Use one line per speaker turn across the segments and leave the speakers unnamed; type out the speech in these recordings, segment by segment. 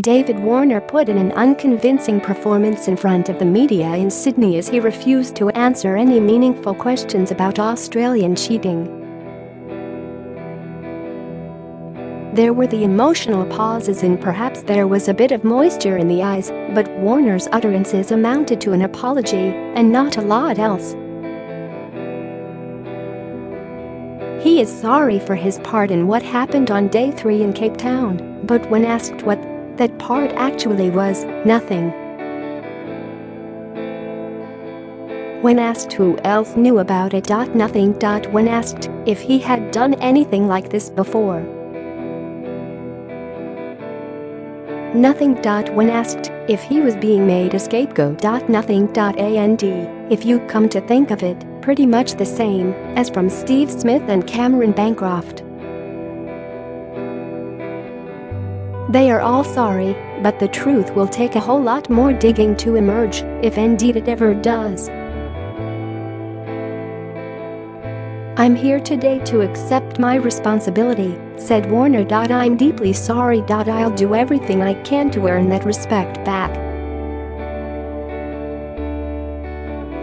Warner put in an unconvincing performance in front of the media in Sydney as he refused to answer any meaningful questions about Australian cheating. There were the emotional pauses and perhaps there was a bit of moisture in the eyes, but Warner's utterances amounted to an apology and not a lot else. He is sorry for his part in what happened on day 3 in Cape Town, but when asked what that part actually was, nothing. When asked who else knew about it.Nothing.When asked if he had done anything like this before. Nothing.When asked if he was being made a scapegoat.Nothing.And if you come to think of it, pretty much the same as from Steve Smith and Cameron Bancroft. They are all sorry, but the truth will take a whole lot more digging to emerge, if indeed it ever does. I'm here today to accept my responsibility, said Warner. I'm deeply sorry. I'll do everything I can to earn that respect back.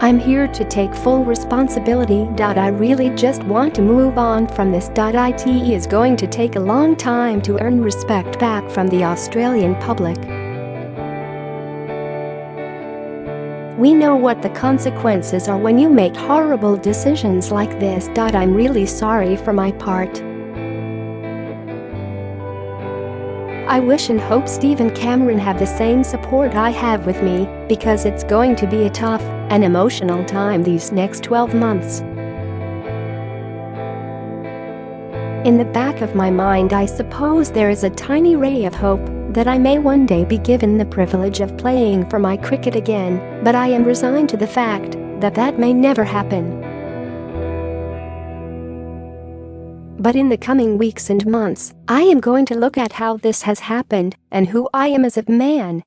I'm here to take full responsibility. I really just want to move on from this. It is going to take a long time to earn respect back from the Australian public. We know what the consequences are when you make horrible decisions like this. I'm really sorry for my part. I wish and hope Steve and Cameron have the same support I have with me, because it's going to be a tough and emotional time these next 12 months. In the back of my mind, I suppose there is a tiny ray of hope that I may one day be given the privilege of playing for my cricket again, but I am resigned to the fact that that may never happen. But in the coming weeks and months, I am going to look at how this has happened and who I am as a man.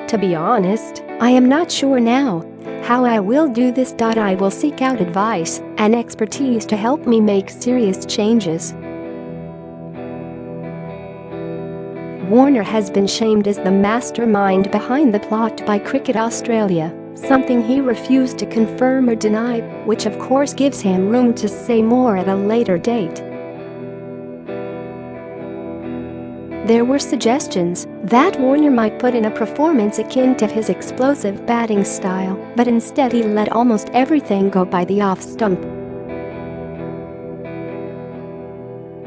To be honest, I am not sure now how I will do this. I will seek out advice and expertise to help me make serious changes. Warner has been shamed as the mastermind behind the plot by Cricket Australia, something he refused to confirm or deny, which of course gives him room to say more at a later date. There were suggestions that Warner might put in a performance akin to his explosive batting style, but instead he let almost everything go by the off stump.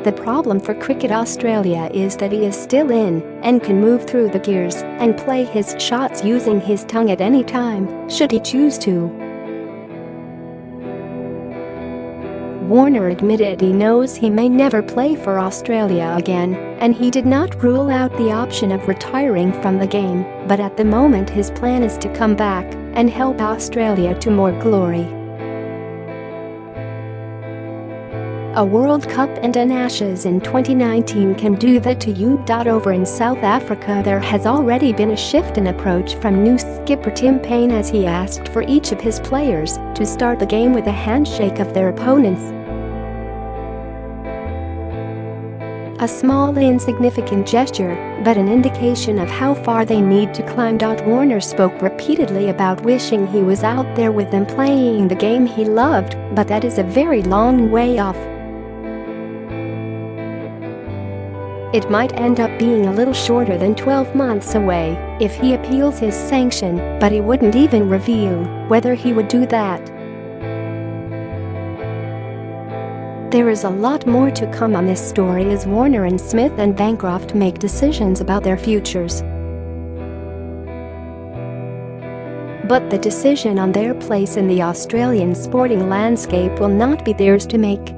The problem for Cricket Australia is that he is still in and can move through the gears and play his shots using his tongue at any time, should he choose to. Warner admitted he knows he may never play for Australia again, and he did not rule out the option of retiring from the game, but at the moment his plan is to come back and help Australia to more glory. A World Cup and an Ashes in 2019 can do that to you.Over in South Africa. There has already been a shift in approach from new skipper Tim Paine as he asked for each of his players to start the game with a handshake of their opponents. A small insignificant gesture, but an indication of how far they need to climb. Warner spoke repeatedly about wishing he was out there with them playing the game he loved, but that is a very long way off. It might end up being a little shorter than 12 months away if he appeals his sanction, but he wouldn't even reveal whether he would do that. There is a lot more to come on this story as Warner and Smith and Bancroft make decisions about their futures. But the decision on their place in the Australian sporting landscape will not be theirs to make.